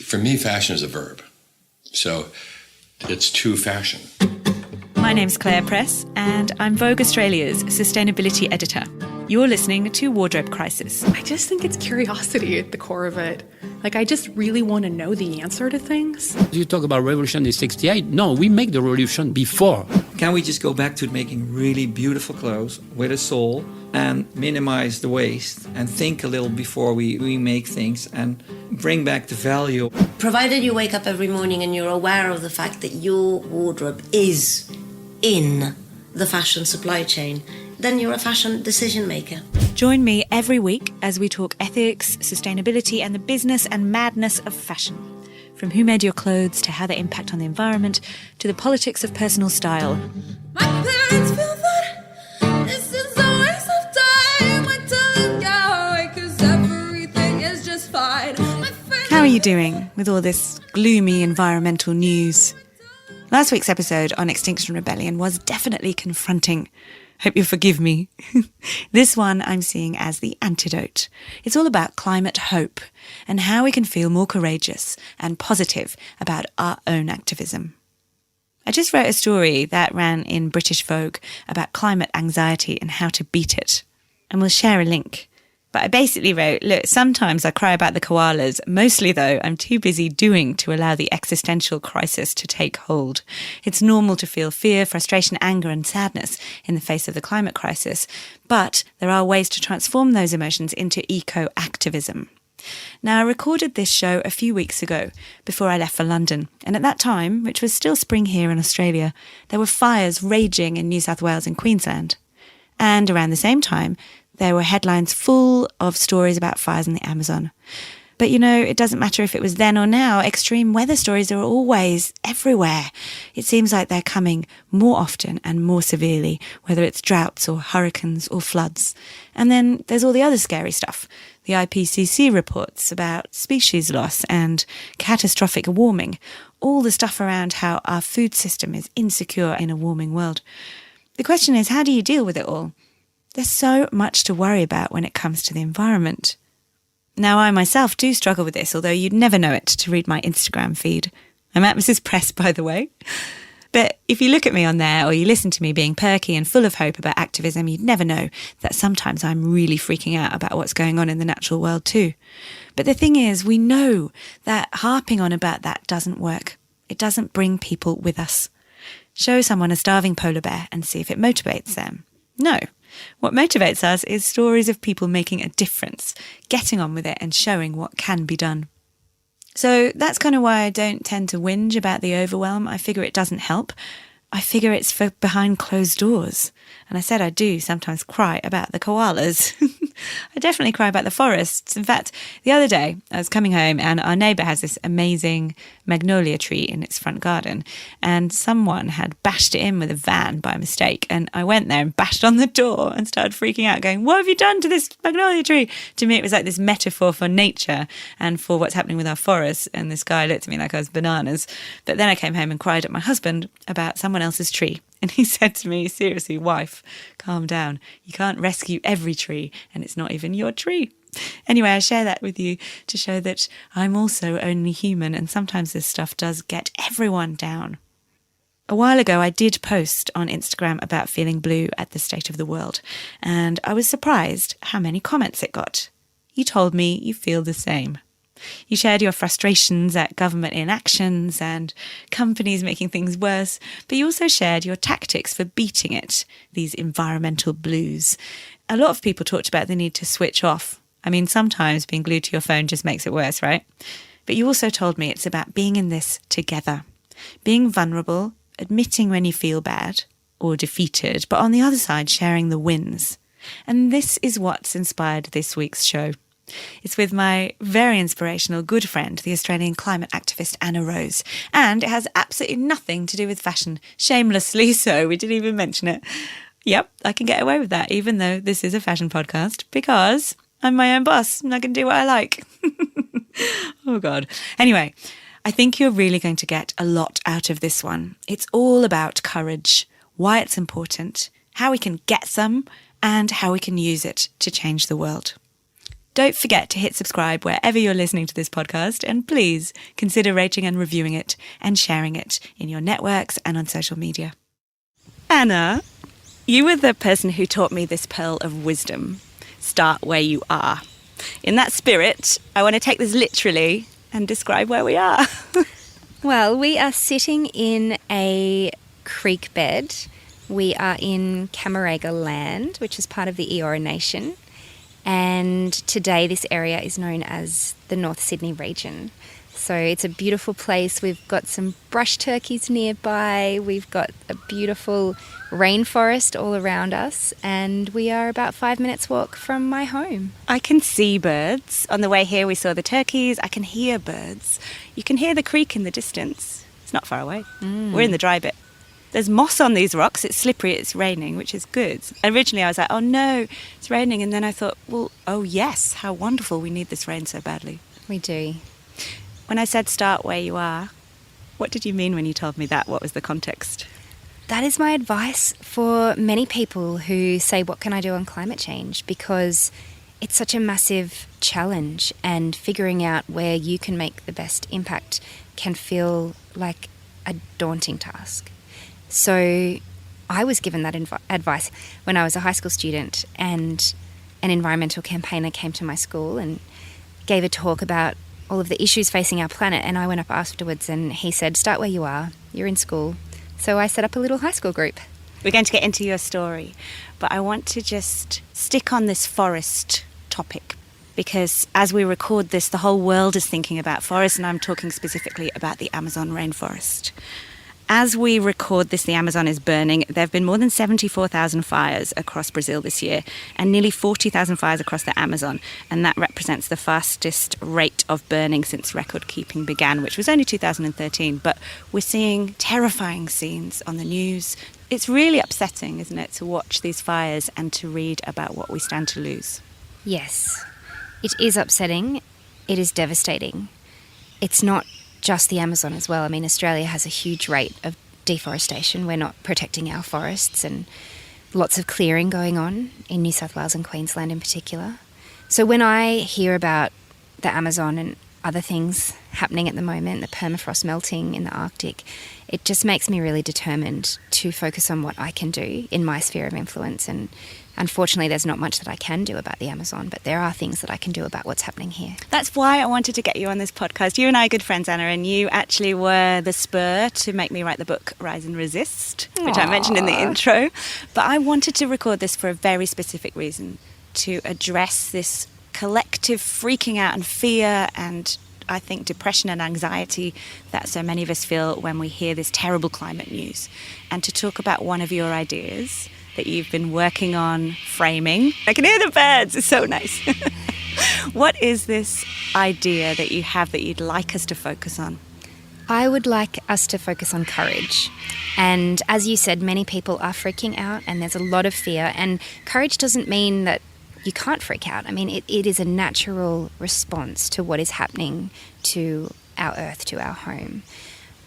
For me, fashion is a verb. So it's to fashion. My name's Claire Press, and I'm Vogue Australia's sustainability editor. You're listening to Wardrobe Crisis. I just think it's curiosity at the core of it. I just really want to know the answer to things. You talk about revolution in 68. No, we make the revolution before. Can we just go back to making really beautiful clothes with a soul and minimize the waste and think a little before we make things and bring back the value? Provided you wake up every morning and you're aware of the fact that your wardrobe is in the fashion supply chain, then you're a fashion decision maker. Join me every week as we talk ethics, sustainability, and the business and madness of fashion. From who made your clothes to how they impact on the environment to the politics of personal style. My parents feel that this is a waste of time. I tell them go away 'cause everything is just fine. How are you doing with all this gloomy environmental news? Last week's episode on Extinction Rebellion was definitely confronting. Hope you'll forgive me. This one I'm seeing as the antidote. It's all about climate hope and how we can feel more courageous and positive about our own activism. I just wrote a story that ran in British Vogue about climate anxiety and how to beat it. And we'll share a link. But I basically wrote, look, sometimes I cry about the koalas. Mostly, though, I'm too busy doing to allow the existential crisis to take hold. It's normal to feel fear, frustration, anger and sadness in the face of the climate crisis. But there are ways to transform those emotions into eco-activism. Now, I recorded this show a few weeks ago before I left for London. And at that time, which was still spring here in Australia, there were fires raging in New South Wales and Queensland. And around the same time, there were headlines full of stories about fires in the Amazon. But it doesn't matter if it was then or now, extreme weather stories are always everywhere. It seems like they're coming more often and more severely, whether it's droughts or hurricanes or floods. And then there's all the other scary stuff. The IPCC reports about species loss and catastrophic warming. All the stuff around how our food system is insecure in a warming world. The question is, how do you deal with it all? There's so much to worry about when it comes to the environment. Now, I myself do struggle with this, although you'd never know it to read my Instagram feed. I'm at Mrs. Press, by the way. But if you look at me on there or you listen to me being perky and full of hope about activism, you'd never know that sometimes I'm really freaking out about what's going on in the natural world too. But the thing is, we know that harping on about that doesn't work. It doesn't bring people with us. Show someone a starving polar bear and see if it motivates them. No. What motivates us is stories of people making a difference, getting on with it and showing what can be done. So that's kind of why I don't tend to whinge about the overwhelm. I figure it doesn't help. I figure it's for behind closed doors. And I said I do sometimes cry about the koalas. I definitely cry about the forests. In fact, the other day I was coming home and our neighbour has this amazing magnolia tree in its front garden and someone had bashed it in with a van by mistake. And I went there and bashed on the door and started freaking out going, what have you done to this magnolia tree? To me, it was like this metaphor for nature and for what's happening with our forests. And this guy looked at me like I was bananas. But then I came home and cried at my husband about someone else's tree. And he said to me, seriously, wife, calm down. You can't rescue every tree and it's not even your tree. Anyway, I share that with you to show that I'm also only human and sometimes this stuff does get everyone down. A while ago, I did post on Instagram about feeling blue at the state of the world, and I was surprised how many comments it got. You told me you feel the same. You shared your frustrations at government inactions and companies making things worse, but you also shared your tactics for beating it, these environmental blues. A lot of people talked about the need to switch off. I mean, sometimes being glued to your phone just makes it worse, right? But you also told me it's about being in this together, being vulnerable, admitting when you feel bad or defeated, but on the other side, sharing the wins. And this is what's inspired this week's show. It's with my very inspirational good friend, the Australian climate activist Anna Rose. And it has absolutely nothing to do with fashion. Shamelessly so, we didn't even mention it. Yep, I can get away with that, even though this is a fashion podcast, because I'm my own boss and I can do what I like. Oh, God. Anyway, I think you're really going to get a lot out of this one. It's all about courage, why it's important, how we can get some, and how we can use it to change the world. Don't forget to hit subscribe wherever you're listening to this podcast, and please consider rating and reviewing it and sharing it in your networks and on social media. Anna, you were the person who taught me this pearl of wisdom. Start where you are. In that spirit, I want to take this literally and describe where we are. Well, we are sitting in a creek bed. We are in Camarega land, which is part of the Eora Nation. And today this area is known as the North Sydney region. So it's a beautiful place. We've got some brush turkeys nearby. We've got a beautiful rainforest all around us. And we are about 5 minutes walk from my home. I can see birds. On the way here we saw the turkeys. I can hear birds. You can hear the creek in the distance. It's not far away. We're in the dry bit. There's moss on these rocks. It's slippery. It's raining, which is good. Originally I was like, oh no, it's raining. And then I thought, well, oh yes, how wonderful. We need this rain so badly. We do. When I said start where you are, what did you mean when you told me that? What was the context? That is my advice for many people who say, what can I do on climate change? Because it's such a massive challenge, and figuring out where you can make the best impact can feel like a daunting task. So I was given that advice when I was a high school student, and an environmental campaigner came to my school and gave a talk about all of the issues facing our planet, and I went up afterwards and he said, start where you are, you're in school. So I set up a little high school group. We're going to get into your story, but I want to just stick on this forest topic, because as we record this, the whole world is thinking about forests, and I'm talking specifically about the Amazon rainforest. As we record this, the Amazon is burning. There have been more than 74,000 fires across Brazil this year, and nearly 40,000 fires across the Amazon. And that represents the fastest rate of burning since record keeping began, which was only 2013. But we're seeing terrifying scenes on the news. It's really upsetting, isn't it, to watch these fires and to read about what we stand to lose. Yes, it is upsetting. It is devastating. It's not just the Amazon as well. I mean, Australia has a huge rate of deforestation. We're not protecting our forests, and lots of clearing going on in New South Wales and Queensland in particular. So when I hear about the Amazon and other things happening at the moment, the permafrost melting in the Arctic, it just makes me really determined to focus on what I can do in my sphere of influence. And unfortunately, there's not much that I can do about the Amazon, but there are things that I can do about what's happening here. That's why I wanted to get you on this podcast. You and I are good friends, Anna, and you actually were the spur to make me write the book Rise and Resist, which I mentioned in the intro. But I wanted to record this for a very specific reason, to address this collective freaking out and fear and, I think, depression and anxiety that so many of us feel when we hear this terrible climate news, and to talk about one of your ideas that you've been working on framing. I can hear the birds, it's so nice. What is this idea that you have that you'd like us to focus on? I would like us to focus on courage. And as you said, many people are freaking out and there's a lot of fear, and courage doesn't mean that you can't freak out. I mean, it is a natural response to what is happening to our earth, to our home.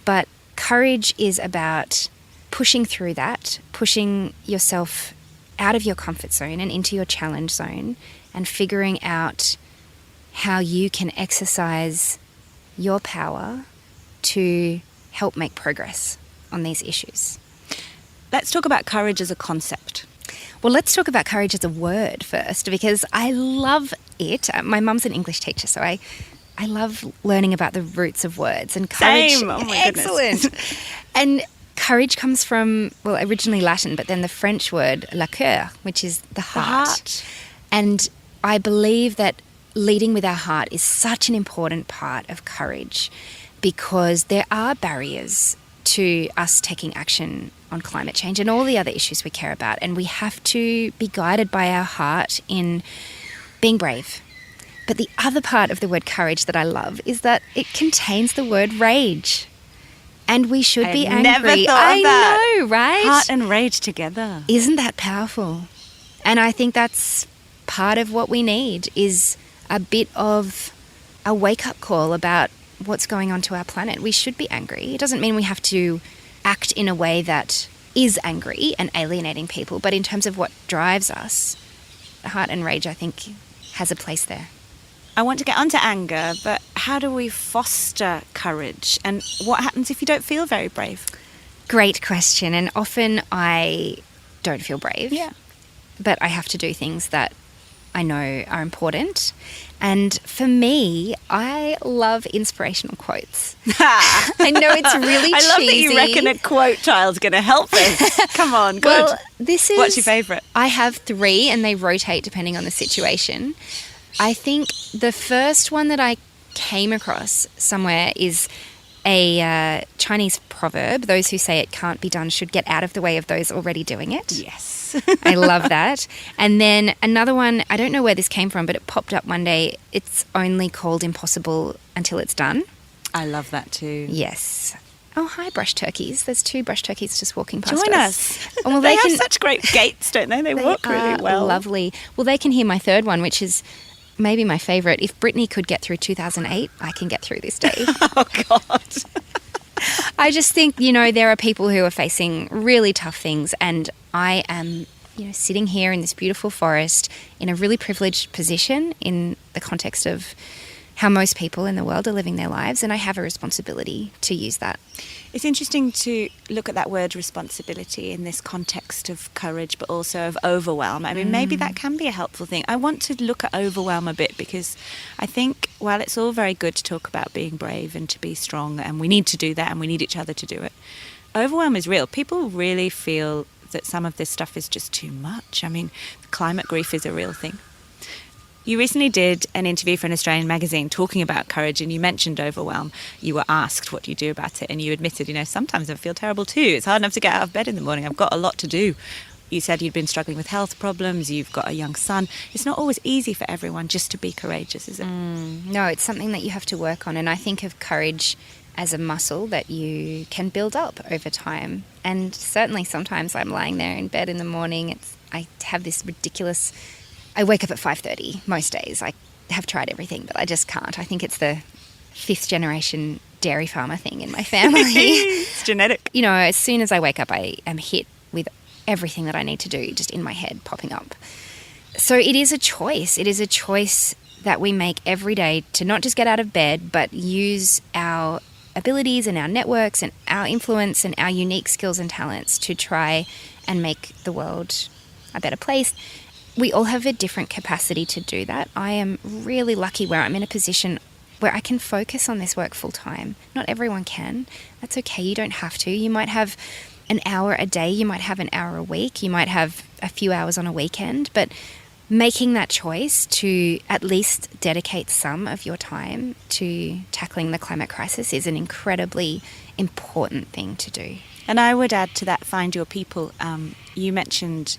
But courage is about pushing through that, pushing yourself out of your comfort zone and into your challenge zone, and figuring out how you can exercise your power to help make progress on these issues. Let's talk about courage as a concept. Well, let's talk about courage as a word first, because I love it. My mum's an English teacher, so I love learning about the roots of words. And courage, Same. Oh my goodness. Excellent. And courage comes from, well, originally Latin, but then the French word la coeur, which is the heart. And I believe that leading with our heart is such an important part of courage, because there are barriers to us taking action on climate change and all the other issues we care about. And we have to be guided by our heart in being brave. But the other part of the word courage that I love is that it contains the word rage. And we should be angry. Never thought of that. I know, right? Heart and rage together. Isn't that powerful? And I think that's part of what we need, is a bit of a wake-up call about what's going on to our planet. We should be angry. It doesn't mean we have to act in a way that is angry and alienating people, but in terms of what drives us, heart and rage, I think, has a place there. I want to get onto anger, but how do we foster courage? And what happens if you don't feel very brave? Great question. And often I don't feel brave. Yeah. But I have to do things that I know are important. And for me, I love inspirational quotes. I know it's really I cheesy. love that you reckon a quote child's going to help us. Come on, good. Well, this is... What's your favourite? I have 3 and they rotate depending on the situation. I think the first one that I came across somewhere is a Chinese proverb: those who say it can't be done should get out of the way of those already doing it. Yes. I love that. And then another one, I don't know where this came from, but it popped up one day. It's only called impossible until it's done. I love that too. Yes. Oh, hi, brush turkeys. There's 2 brush turkeys just walking past Join us. us. Oh, well, they have can, such great gaits, don't they? They walk really are well. Lovely. Well, they can hear my third one, which is maybe my favourite. If Britney could get through 2008, I can get through this day. Oh, God. I just think, there are people who are facing really tough things, and I am, sitting here in this beautiful forest in a really privileged position in the context of how most people in the world are living their lives, and I have a responsibility to use that. It's interesting to look at that word responsibility in this context of courage, but also of overwhelm. I mean, maybe that can be a helpful thing. I want to look at overwhelm a bit because I think while it's all very good to talk about being brave and to be strong, and we need to do that and we need each other to do it, overwhelm is real. People really feel that some of this stuff is just too much. I mean, climate grief is a real thing. You recently did an interview for an Australian magazine talking about courage, and you mentioned overwhelm. You were asked what do you do about it, and you admitted, sometimes I feel terrible too. It's hard enough to get out of bed in the morning. I've got a lot to do. You said you'd been struggling with health problems. You've got a young son. It's not always easy for everyone just to be courageous, is it? No, it's something that you have to work on, and I think of courage as a muscle that you can build up over time. And certainly sometimes I'm lying there in bed in the morning. I have this ridiculous... I wake up at 5:30 most days. I have tried everything, but I just can't. I think it's the 5th generation dairy farmer thing in my family. It's genetic. As soon as I wake up, I am hit with everything that I need to do just in my head popping up. So it is a choice. It is a choice that we make every day to not just get out of bed, but use our abilities and our networks and our influence and our unique skills and talents to try and make the world a better place. We all have a different capacity to do that. I am really lucky where I'm in a position where I can focus on this work full time. Not everyone can. That's okay. You don't have to. You might have an hour a day. You might have an hour a week. You might have a few hours on a weekend. But making that choice to at least dedicate some of your time to tackling the climate crisis is an incredibly important thing to do. And I would add to that, find your people. You mentioned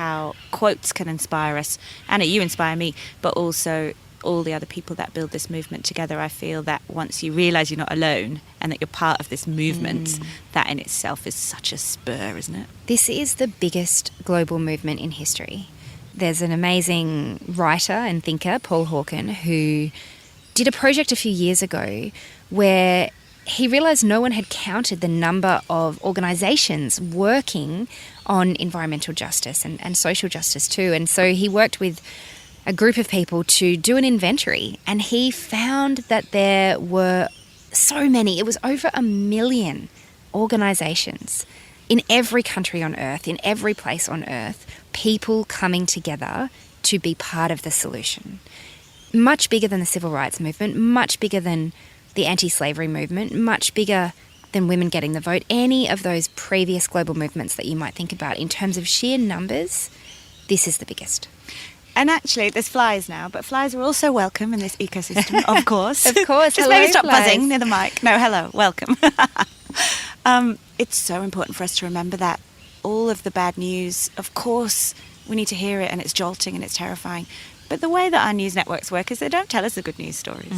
how quotes can inspire us. Anna, you inspire me, but also all the other people that build this movement together. I feel that once you realise you're not alone and that you're part of this movement, that in itself is such a spur, isn't it? This is the biggest global movement in history. There's an amazing writer and thinker, Paul Hawken, who did a project a few years ago where he realised no one had counted the number of organisations working on environmental justice and social justice too. And so he worked with a group of people to do an inventory, and he found that there were so many, it was over 1 million organisations in every country on earth, in every place on earth, people coming together to be part of the solution. Much bigger than the civil rights movement, much bigger than the anti-slavery movement, much bigger than women getting the vote, any of those previous global movements that you might think about. In terms of sheer numbers, this is the biggest. And actually, there's flies now, but flies are also welcome in this ecosystem, of course. Of course. Just Hello, maybe stop flies. buzzing near the mic. No, hello, welcome. It's so important for us to remember that all of the bad news, of course, we need to hear it, and it's jolting and it's terrifying. But the way that our news networks work is they don't tell us the good news stories,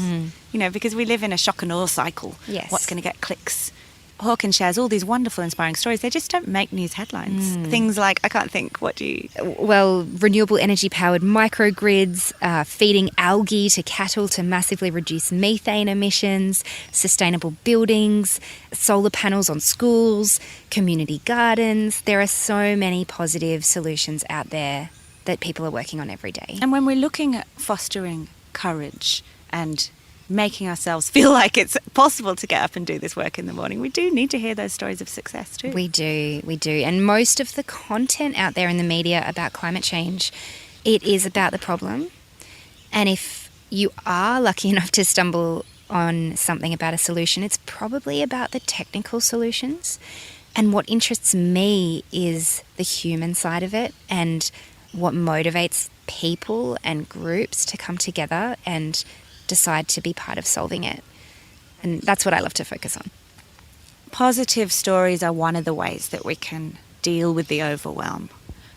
because we live in a shock and awe cycle. Yes. What's going to get clicks? Hawkins shares all these wonderful, inspiring stories. They just don't make news headlines. Things like, I can't think, what do you... Well, renewable energy-powered microgrids, feeding algae to cattle to massively reduce methane emissions, sustainable buildings, solar panels on schools, community gardens. There are so many positive solutions out there that people are working on every day. And when we're looking at fostering courage and making ourselves feel like it's possible to get up and do this work in the morning. We do need to hear those stories of success too. We do. And most of the content out there in the media about climate change, it is about the problem. And if you are lucky enough to stumble on something about a solution, it's probably about the technical solutions. And what interests me is the human side of it and what motivates people and groups to come together and decide to be part of solving it. And that's what I love to focus on. Positive stories are one of the ways that we can deal with the overwhelm.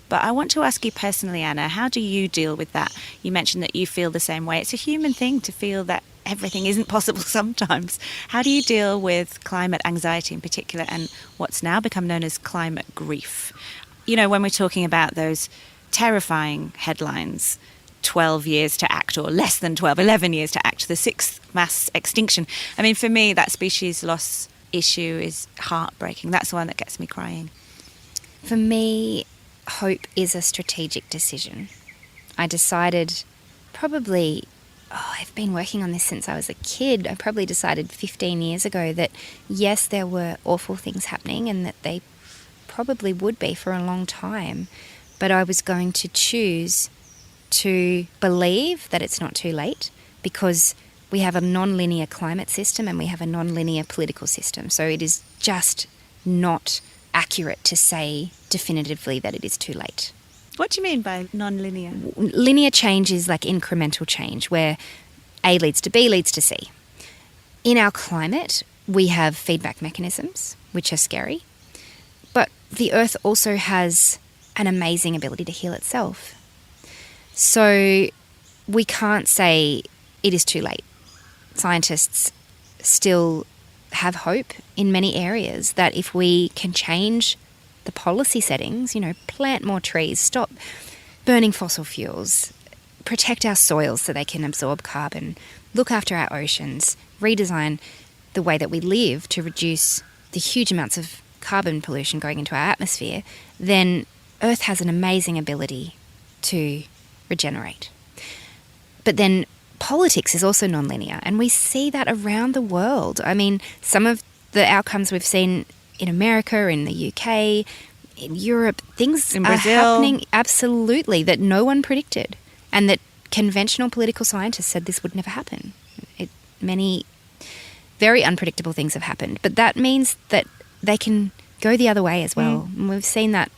But I want to ask you personally, Anna, how do you deal with that? You mentioned that you feel the same way. It's a human thing to feel that everything isn't possible sometimes. How do you deal with climate anxiety in particular and what's now become known as climate grief? You know, when we're talking about those terrifying headlines, 12 years to act, or less than 12, 11 years to act, the sixth mass extinction. I mean, for me, that species loss issue is heartbreaking. That's the one that gets me crying. For me, hope is a strategic decision. I decided I've been working on this since I was a kid. I probably decided 15 years ago that yes, there were awful things happening and that they probably would be for a long time, but I was going to choose to believe that it's not too late, because we have a non-linear climate system and we have a non-linear political system. So it is just not accurate to say definitively that it is too late. What do you mean by non-linear? Linear change is like incremental change, where A leads to B leads to C. In our climate, we have feedback mechanisms, which are scary, but the Earth also has an amazing ability to heal itself. So we can't say it is too late. Scientists still have hope in many areas that if we can change the policy settings, plant more trees, stop burning fossil fuels, protect our soils so they can absorb carbon, look after our oceans, redesign the way that we live to reduce the huge amounts of carbon pollution going into our atmosphere, then Earth has an amazing ability to regenerate. But then politics is also non-linear, and we see that around the world. I mean, some of the outcomes we've seen in America, in the UK, in Europe, things in are Brazil. happening absolutely that no one predicted, and that conventional political scientists said this would never happen. Many very unpredictable things have happened, but that means that they can go the other way as well. And we've seen that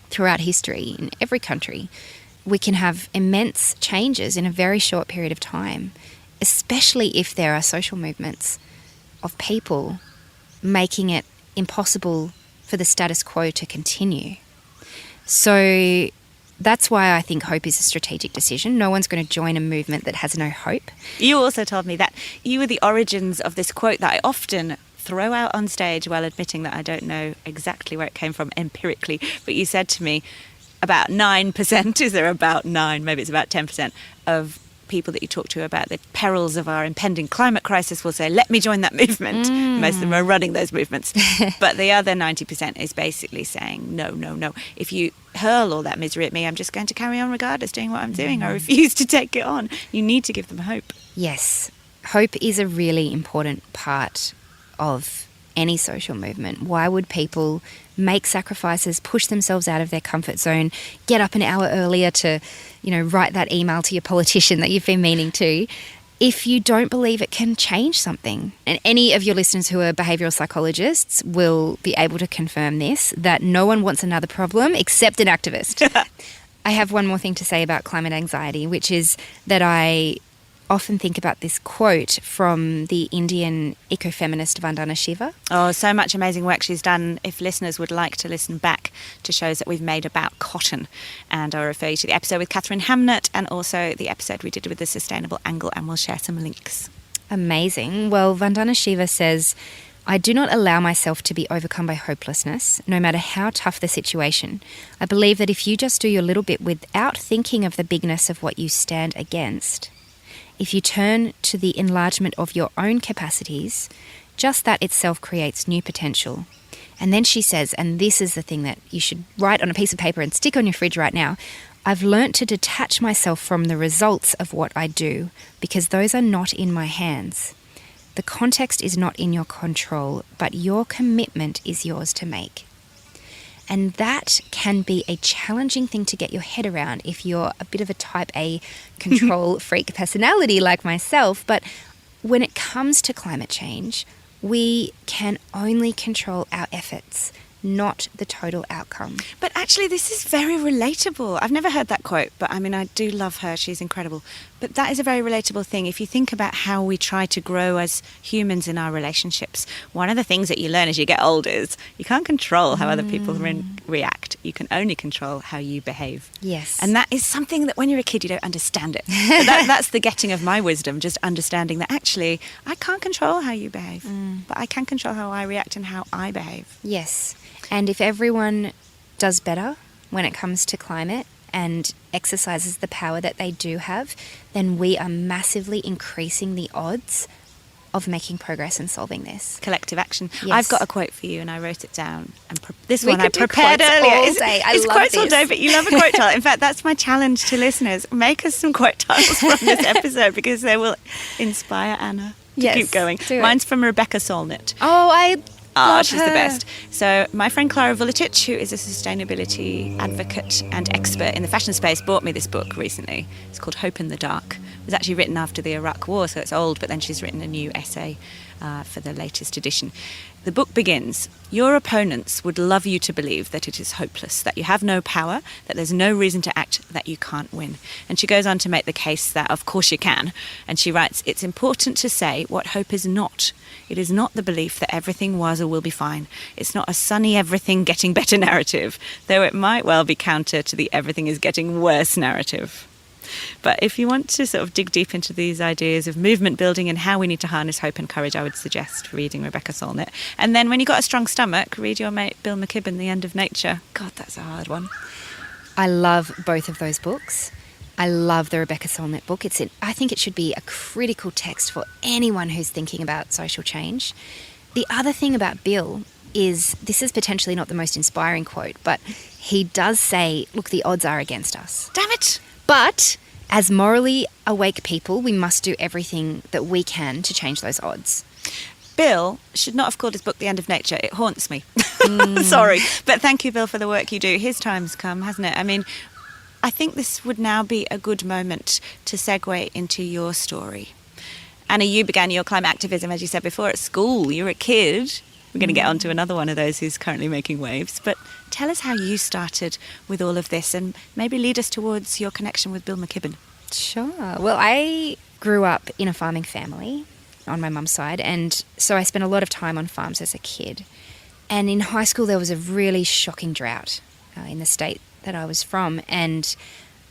throughout history in every country. We can have immense changes in a very short period of time, especially if there are social movements of people making it impossible for the status quo to continue. So that's why I think hope is a strategic decision. No one's going to join a movement that has no hope. You also told me that you were the origins of this quote that I often throw out on stage while admitting that I don't know exactly where it came from empirically. But you said to me, about 9%, is there about 9, maybe it's about 10% of people that you talk to about the perils of our impending climate crisis will say, let me join that movement. Most of them are running those movements. But the other 90% is basically saying, no. If you hurl all that misery at me, I'm just going to carry on regardless, doing what I'm doing. I refuse to take it on. You need to give them hope. Yes, hope is a really important part of any social movement. Why would people make sacrifices, push themselves out of their comfort zone, get up an hour earlier to, write that email to your politician that you've been meaning to, if you don't believe it can change something? And any of your listeners who are behavioural psychologists will be able to confirm this, that no one wants another problem except an activist. I have one more thing to say about climate anxiety, which is that I often think about this quote from the Indian ecofeminist Vandana Shiva. Oh, so much amazing work she's done. If listeners would like to listen back to shows that we've made about cotton, and I'll refer you to the episode with Catherine Hamnett and also the episode we did with the Sustainable Angle, and we'll share some links. Amazing. Well, Vandana Shiva says, I do not allow myself to be overcome by hopelessness, no matter how tough the situation. I believe that if you just do your little bit without thinking of the bigness of what you stand against, if you turn to the enlargement of your own capacities, just that itself creates new potential. And then she says, and this is the thing that you should write on a piece of paper and stick on your fridge right now, I've learnt to detach myself from the results of what I do because those are not in my hands. The context is not in your control, but your commitment is yours to make. And that can be a challenging thing to get your head around if you're a bit of a type A control freak personality like myself. But when it comes to climate change, we can only control our efforts, not the total outcome. But actually, this is very relatable. I've never heard that quote, but I mean, I do love her. She's incredible. But that is a very relatable thing. If you think about how we try to grow as humans in our relationships, one of the things that you learn as you get older is you can't control how other people react. You can only control how you behave. Yes. And that is something that when you're a kid, you don't understand it. But that's the getting of my wisdom, just understanding that actually I can't control how you behave, but I can control how I react and how I behave. Yes. And if everyone does better when it comes to climate and exercises the power that they do have, then we are massively increasing the odds of making progress and solving this. Collective action. Yes. I've got a quote for you and I wrote it down. And this We one I could do prepared quotes earlier. all day. I it's love quotes all this. day, but you love a quote tile. In fact, that's my challenge to listeners. Make us some quote tiles from this episode because they will inspire Anna to Yes, keep going. do it. Mine's from Rebecca Solnit. Oh, I love She's her. the best. So my friend Clara Vulitic, who is a sustainability advocate and expert in the fashion space, bought me this book recently. It's called Hope in the Dark. It was actually written after the Iraq War, so it's old, but then she's written a new essay for the latest edition. The book begins, your opponents would love you to believe that it is hopeless, that you have no power, that there's no reason to act, that you can't win. And she goes on to make the case that of course you can. And she writes, it's important to say what hope is not. It is not the belief that everything was or will be fine. It's not a sunny everything getting better narrative, though it might well be counter to the everything is getting worse narrative. But if you want to sort of dig deep into these ideas of movement building and how we need to harness hope and courage, I would suggest reading Rebecca Solnit. And then when you've got a strong stomach, read your mate Bill McKibben, The End of Nature. God, that's a hard one. I love both of those books. I love the Rebecca Solnit book. I think it should be a critical text for anyone who's thinking about social change. The other thing about Bill is, this is potentially not the most inspiring quote, but he does say, look, the odds are against us. Damn it! But as morally awake people, we must do everything that we can to change those odds. Bill should not have called his book The End of Nature. It haunts me. Sorry. But thank you, Bill, for the work you do. His time's come, hasn't it? I mean, I think this would now be a good moment to segue into your story. Anna, you began your climate activism, as you said before, at school. You were a kid. We're going to get on to another one of those who's currently making waves. But tell us how you started with all of this and maybe lead us towards your connection with Bill McKibben. Sure. Well, I grew up in a farming family on my mum's side, and so I spent a lot of time on farms as a kid. And in high school, there was a really shocking drought in the state that I was from, and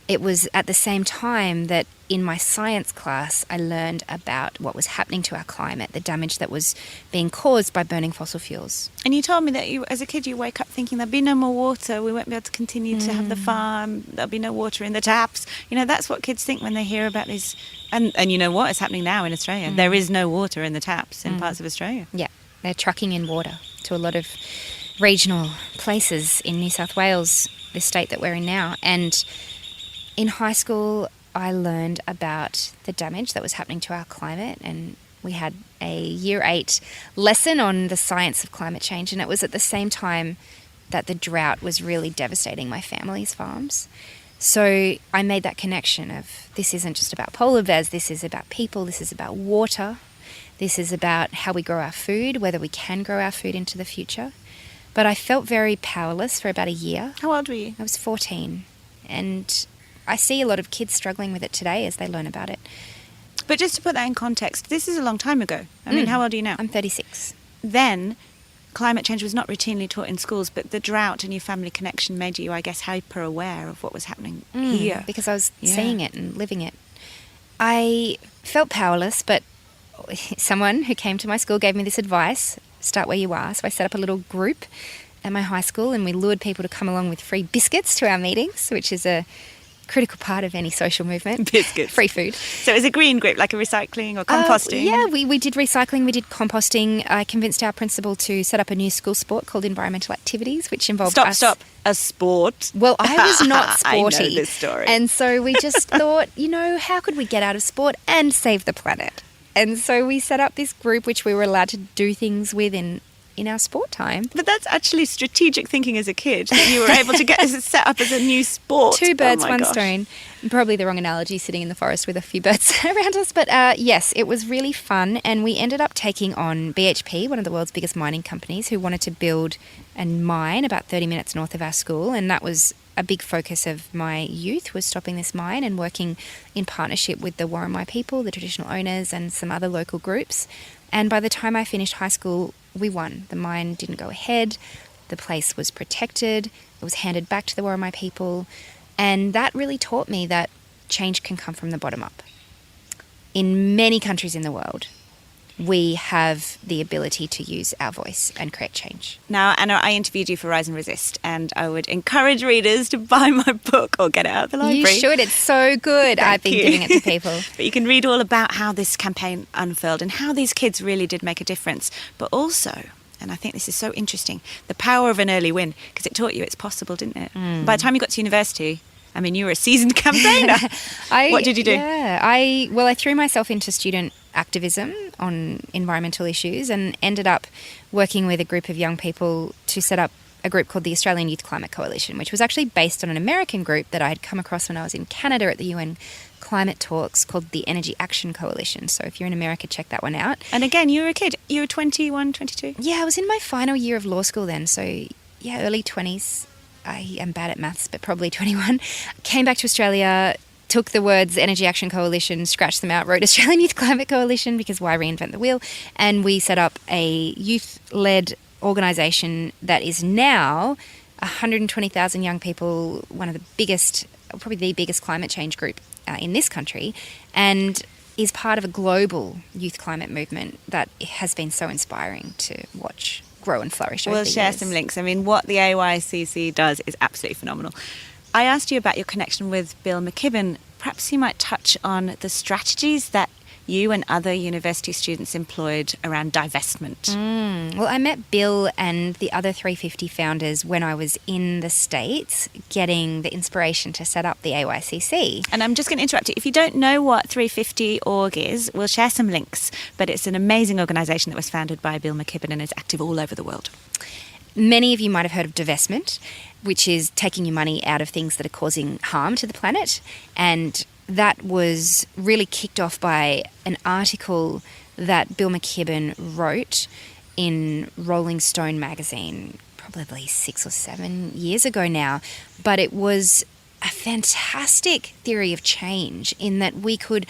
it was at the same time that in my science class I learned about what was happening to our climate, the damage that was being caused by burning fossil fuels. And you told me that you, as a kid, you wake up thinking there'll be no more water, we won't be able to continue to have the farm, there'll be no water in the taps. You know, that's what kids think when they hear about these. And you know what is happening now in Australia? There is no water in the taps in parts of Australia. Yeah, they're trucking in water to a lot of regional places in New South Wales, the state that we're in now. And in high school, I learned about the damage that was happening to our climate, and we had a Year 8 lesson on the science of climate change, and it was at the same time that the drought was really devastating my family's farms. So I made that connection of this isn't just about polar bears, this is about people, this is about water, this is about how we grow our food, whether we can grow our food into the future. But I felt very powerless for about a year. How old were you? I was 14, and I see a lot of kids struggling with it today as they learn about it. But just to put that in context, this is a long time ago. I mean, how old are you now? I'm 36. Then climate change was not routinely taught in schools, but the drought and your family connection made you, I guess, hyper aware of what was happening here. Because I was seeing it and living it. I felt powerless, but someone who came to my school gave me this advice, start where you are. So I set up a little group at my high school, and we lured people to come along with free biscuits to our meetings, which is a critical part of any social movement. Biscuits. Free food. So it was a green group, like a recycling or composting? Yeah, we did recycling, we did composting. I convinced our principal to set up a new school sport called environmental activities, which involved us. Stop. A sport? Well, I was not sporty. I know this story. And so we just thought, how could we get out of sport and save the planet? And so we set up this group which we were allowed to do things with in our sport time. But that's actually strategic thinking as a kid, that you were able to get this set up as a new sport. Two birds, Oh my one gosh. stone. Probably the wrong analogy, sitting in the forest with a few birds around us. But yes, it was really fun. And we ended up taking on BHP, one of the world's biggest mining companies, who wanted to build a mine about 30 minutes north of our school. And that was a big focus of my youth, was stopping this mine and working in partnership with the Warramai people, the traditional owners, and some other local groups. And by the time I finished high school, we won. The mine didn't go ahead. The place was protected. It was handed back to the Warramai people. And that really taught me that change can come from the bottom up. In many countries in the world, we have the ability to use our voice and create change. Now, Anna, I interviewed you for Rise and Resist, and I would encourage readers to buy my book or get it out of the library. You should. It's so good. I've been giving it to people. But you can read all about how this campaign unfurled and how these kids really did make a difference. But also, and I think this is so interesting, the power of an early win, because it taught you it's possible, didn't it? By the time you got to university, I mean, you were a seasoned campaigner. What did you do? Yeah, I threw myself into student activism on environmental issues and ended up working with a group of young people to set up a group called the Australian Youth Climate Coalition, which was actually based on an American group that I had come across when I was in Canada at the UN climate talks, called the Energy Action Coalition. So if you're in America, check that one out. And again, you were a kid. You were 21, 22? Yeah, I was in my final year of law school then. So yeah, early 20s. I am bad at maths, but probably 21. Came back to Australia, took the words Energy Action Coalition, scratched them out, wrote Australian Youth Climate Coalition, because why reinvent the wheel? And we set up a youth-led organisation that is now 120,000 young people, one of the biggest, probably the biggest climate change group in this country, and is part of a global youth climate movement that has been so inspiring to watch grow and flourish over We'll the share years. some links. I mean, what the AYCC does is absolutely phenomenal. I asked you about your connection with Bill McKibben. Perhaps you might touch on the strategies that you and other university students employed around divestment. Well, I met Bill and the other 350 founders when I was in the States getting the inspiration to set up the AYCC. And I'm just going to interrupt you. If you don't know what 350.org is, we'll share some links. But it's an amazing organisation that was founded by Bill McKibben and is active all over the world. Many of you might have heard of divestment, which is taking your money out of things that are causing harm to the planet. And that was really kicked off by an article that Bill McKibben wrote in Rolling Stone magazine, probably 6 or 7 years ago now. But it was a fantastic theory of change in that we could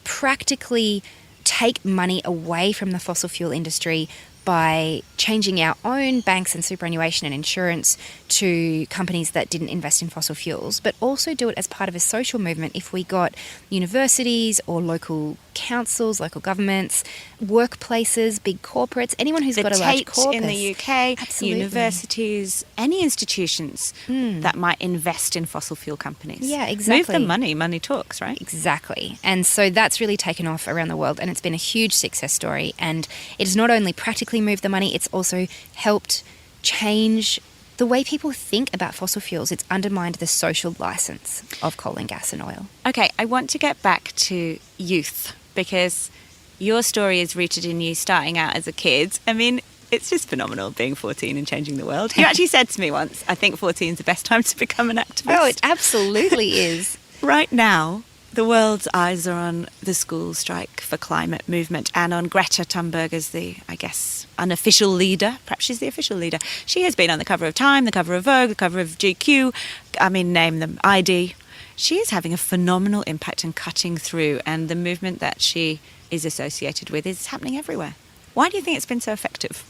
practically take money away from the fossil fuel industry by changing our own banks and superannuation and insurance to companies that didn't invest in fossil fuels, but also do it as part of a social movement if we got universities or local councils, local governments, workplaces, big corporates, anyone who's got a large corpus. In the UK, Absolutely. universities, any institutions that might invest in fossil fuel companies. Yeah, exactly. Move the money. Money talks, right? Exactly. And so that's really taken off around the world, and it's been a huge success story. And it has not only practically moved the money, it's also helped change the way people think about fossil fuels. It's undermined the social license of coal and gas and oil. Okay, I want to get back to youth because your story is rooted in you starting out as a kid. I mean, it's just phenomenal being 14 and changing the world. You actually said to me once, I think 14 is the best time to become an activist. Oh, it absolutely is. Right now, the world's eyes are on the school strike for climate movement and on Greta Thunberg as the, I guess, unofficial leader. Perhaps she's the official leader. She has been on the cover of Time, the cover of Vogue, the cover of GQ. I mean, name them, ID. She is having a phenomenal impact and cutting through, and the movement that she is associated with is happening everywhere. Why do you think it's been so effective?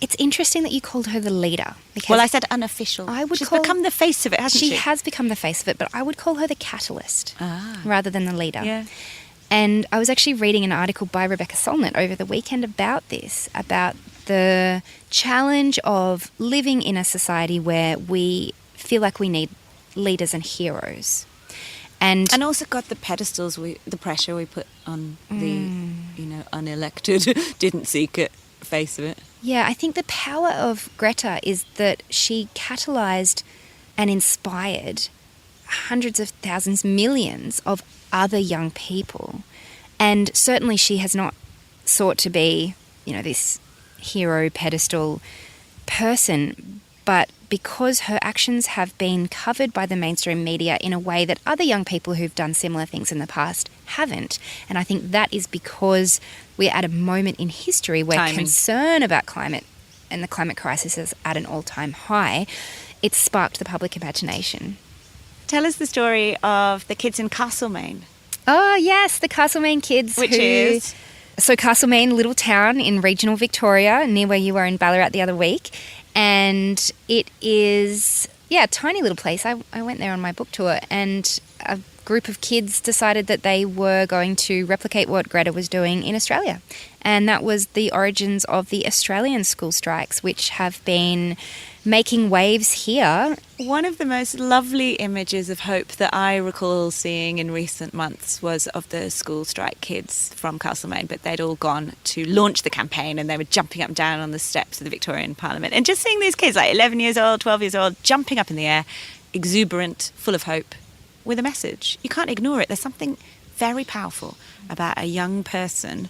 It's interesting that you called her the leader. Because Well, I said unofficial. I would She's call- become the face of it, hasn't she? She has become the face of it, but I would call her the catalyst rather than the leader. Yeah. And I was actually reading an article by Rebecca Solnit over the weekend about this, about the challenge of living in a society where we feel like we need leaders and heroes. And also got the pedestals, the pressure we put on the, unelected, didn't seek it face of it. yeah, I think the power of Greta is that she catalysed and inspired hundreds of thousands, millions of other young people. And certainly she has not sought to be, this hero pedestal person, but because her actions have been covered by the mainstream media in a way that other young people who've done similar things in the past haven't. And I think that is because we're at a moment in history where concern about climate and the climate crisis is at an all-time high. It's sparked the public imagination. Tell us the story of the kids in Castlemaine. Oh, yes, the Castlemaine kids. Which is? So Castlemaine, little town in regional Victoria, near where you were in Ballarat the other week. And it is, a tiny little place. I went there on my book tour, and a group of kids decided that they were going to replicate what Greta was doing in Australia. And that was the origins of the Australian school strikes, which have been making waves here. One of the most lovely images of hope that I recall seeing in recent months was of the school strike kids from Castlemaine, but they'd all gone to launch the campaign and they were jumping up and down on the steps of the Victorian Parliament. And just seeing these kids, like 11 years old, 12 years old, jumping up in the air, exuberant, full of hope, with a message. You can't ignore it. There's something very powerful about a young person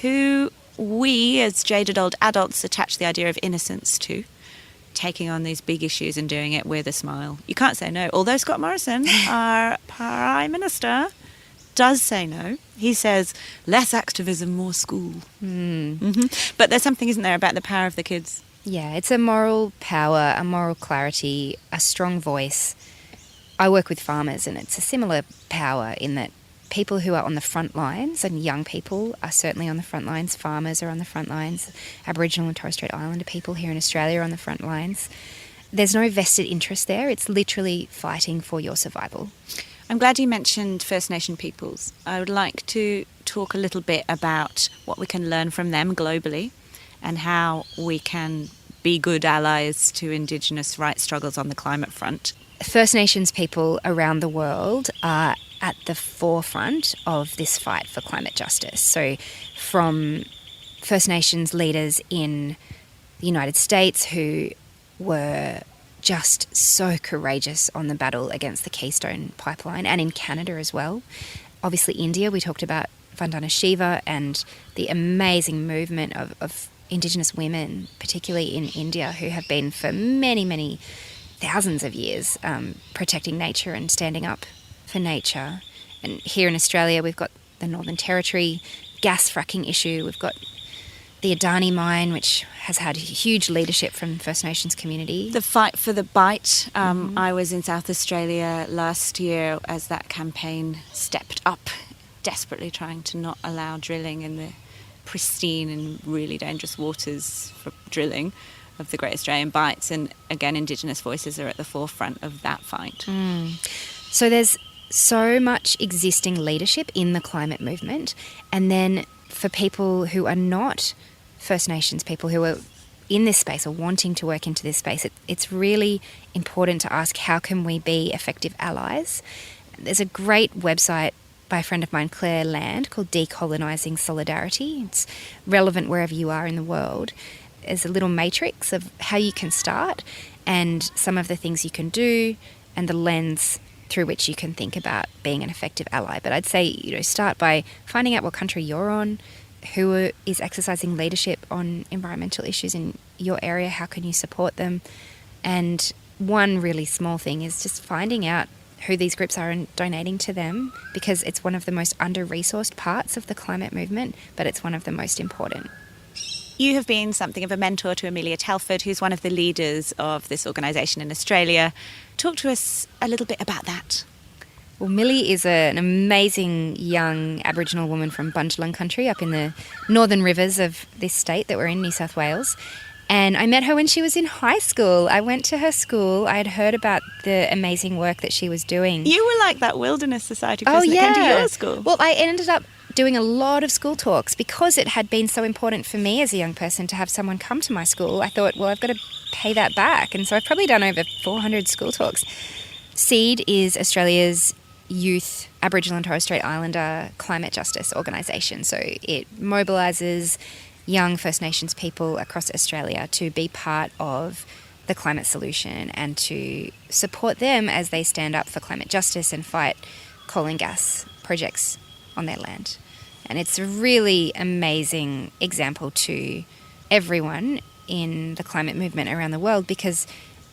who we, as jaded old adults, attach the idea of innocence to, taking on these big issues and doing it with a smile. You can't say no. Although Scott Morrison, our Prime Minister, does say no. He says, less activism, more school. But there's something, isn't there, about the power of the kids? Yeah, it's a moral power, a moral clarity, a strong voice. I work with farmers, and it's a similar power in that people who are on the front lines, and young people are certainly on the front lines, farmers are on the front lines, Aboriginal and Torres Strait Islander people here in Australia are on the front lines. There's no vested interest there. It's literally fighting for your survival. I'm glad you mentioned First Nation peoples. I would like to talk a little bit about what we can learn from them globally and how we can be good allies to Indigenous rights struggles on the climate front. First Nations people around the world are at the forefront of this fight for climate justice. So from First Nations leaders in the United States who were just so courageous on the battle against the Keystone Pipeline, and in Canada as well. Obviously India, we talked about Vandana Shiva and the amazing movement of Indigenous women, particularly in India, who have been for many, many thousands of years protecting nature and standing up for nature. And here in Australia, we've got the Northern Territory gas fracking issue. We've got the Adani mine, which has had huge leadership from the First Nations community. The fight for the bite. I was in South Australia last year as that campaign stepped up, desperately trying to not allow drilling in the pristine and really dangerous waters for drilling of the Great Australian Bights. And again, Indigenous voices are at the forefront of that fight. So there's so much existing leadership in the climate movement. And then for people who are not First Nations people who are in this space or wanting to work into this space, it's really important to ask, how can we be effective allies? There's a great website by a friend of mine, Claire Land, called Decolonising Solidarity. It's relevant wherever you are in the world. There's a little matrix of how you can start and some of the things you can do and the lens through which you can think about being an effective ally. But I'd say, start by finding out what country you're on, who is exercising leadership on environmental issues in your area, how can you support them? And one really small thing is just finding out who these groups are and donating to them, because it's one of the most under-resourced parts of the climate movement, but it's one of the most important. You have been something of a mentor to Amelia Telford, who's one of the leaders of this organisation in Australia. Talk to us a little bit about that. Well, Millie is an amazing young Aboriginal woman from Bundjalung country up in the northern rivers of this state that we're in, New South Wales. And I met her when she was in high school. I went to her school. I had heard about the amazing work that she was doing. You were like that Wilderness Society person that came to your school. Well, I ended up doing a lot of school talks because it had been so important for me as a young person to have someone come to my school. I thought, well, I've got to pay that back. And so I've probably done over 400 school talks. SEED is Australia's youth Aboriginal and Torres Strait Islander climate justice organisation. So it mobilises young First Nations people across Australia to be part of the climate solution and to support them as they stand up for climate justice and fight coal and gas projects on their land. And it's a really amazing example to everyone in the climate movement around the world, because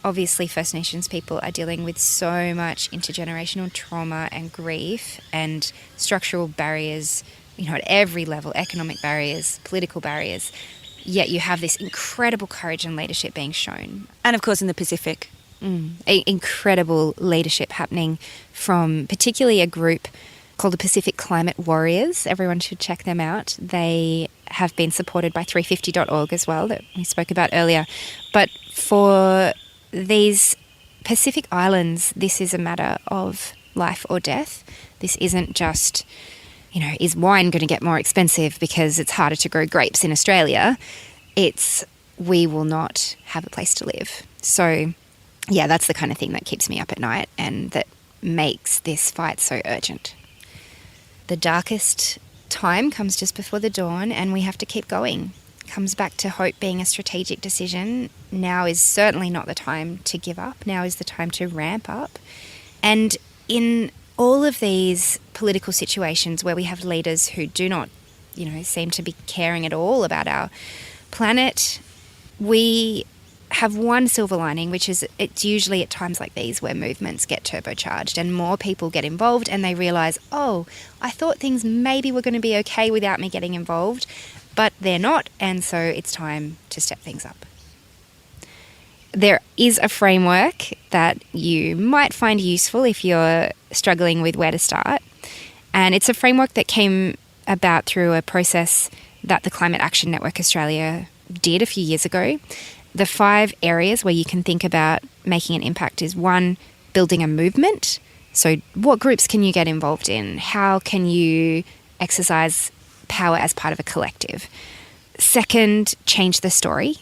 obviously First Nations people are dealing with so much intergenerational trauma and grief and structural barriers, at every level, economic barriers, political barriers. Yet you have this incredible courage and leadership being shown. And of course in the Pacific. Incredible leadership happening from particularly a group called the Pacific Climate Warriors. Everyone should check them out. They have been supported by 350.org as well, that we spoke about earlier. But for these Pacific Islands, this is a matter of life or death. This isn't just, is wine going to get more expensive because it's harder to grow grapes in Australia? It's, we will not have a place to live. So, yeah, that's the kind of thing that keeps me up at night and that makes this fight so urgent. The darkest time comes just before the dawn, and we have to keep going. Comes back to hope being a strategic decision. Now is certainly not the time to give up. Now is the time to ramp up. And in all of these political situations where we have leaders who do not, seem to be caring at all about our planet, we have one silver lining, which is it's usually at times like these where movements get turbocharged and more people get involved and they realise, oh, I thought things maybe were going to be okay without me getting involved, but they're not, and so it's time to step things up. There is a framework that you might find useful if you're struggling with where to start, and it's a framework that came about through a process that the Climate Action Network Australia did a few years ago. The 5 areas where you can think about making an impact is 1, building a movement. So what groups can you get involved in? How can you exercise power as part of a collective? 2nd, change the story.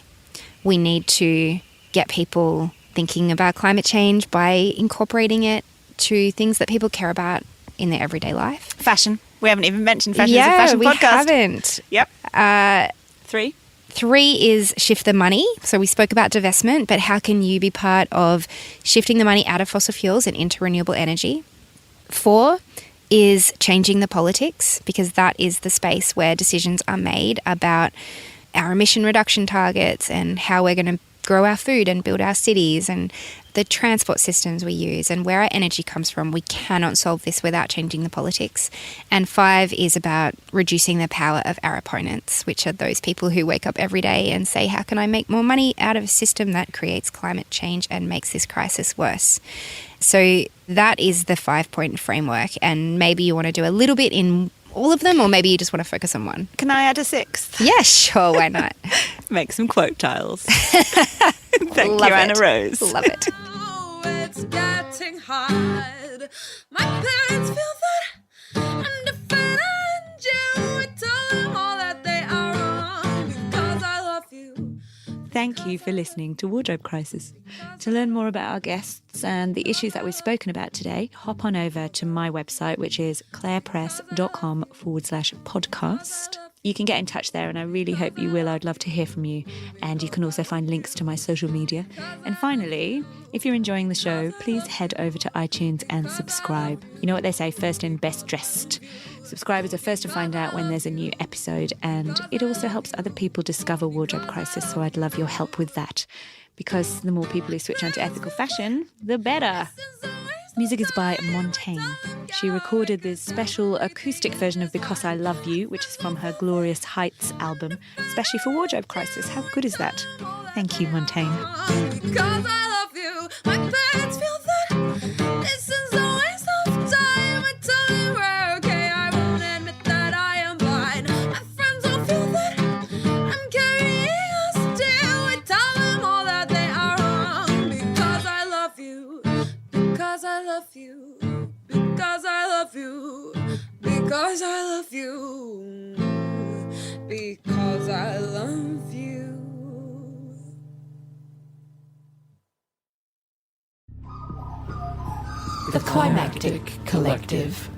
We need to get people thinking about climate change by incorporating it to things that people care about in their everyday life. Fashion. We haven't even mentioned fashion as a fashion podcast. Yeah, we haven't. Yep. 3. 3 is shift the money. So we spoke about divestment, but how can you be part of shifting the money out of fossil fuels and into renewable energy? 4 is changing the politics, because that is the space where decisions are made about our emission reduction targets and how we're going to grow our food and build our cities and the transport systems we use and where our energy comes from. We cannot solve this without changing the politics. And 5 is about reducing the power of our opponents, which are those people who wake up every day and say, how can I make more money out of a system that creates climate change and makes this crisis worse? So that is the 5-point framework. And maybe you want to do a little bit in all of them, or maybe you just want to focus on one. Can I add a 6th? Yeah, sure, why not? Make some quote tiles. Thank you, Anna Rose. Love it. Oh, it's getting hard. My parents feel that I'm different and you. I tell them all that they are wrong because I love you. Thank you for listening to Wardrobe Crisis. To learn more about our guests and the issues that we've spoken about today, hop on over to my website, which is clairepress.com/podcast. You can get in touch there, and I really hope you will. I'd love to hear from you. And you can also find links to my social media. And finally, if you're enjoying the show, please head over to iTunes and subscribe. You know what they say, first in, best dressed. Subscribers are first to find out when there's a new episode, and it also helps other people discover Wardrobe Crisis, so I'd love your help with that, because the more people who switch on to ethical fashion, the better. Music is by Montaigne. She recorded this special acoustic version of Because I Love You, which is from her Glorious Heights album, especially for Wardrobe Crisis. How good is that? Thank you, Montaigne. Because I love you. My parents feel that this is a waste of time. I tell them we're okay. I won't admit that I am blind. My friends all feel that I'm carrying a still. I tell them all that they are wrong. Because I love you. Because I love you. Because I love you. Because I love you. Because I love you. The Climactic Collective.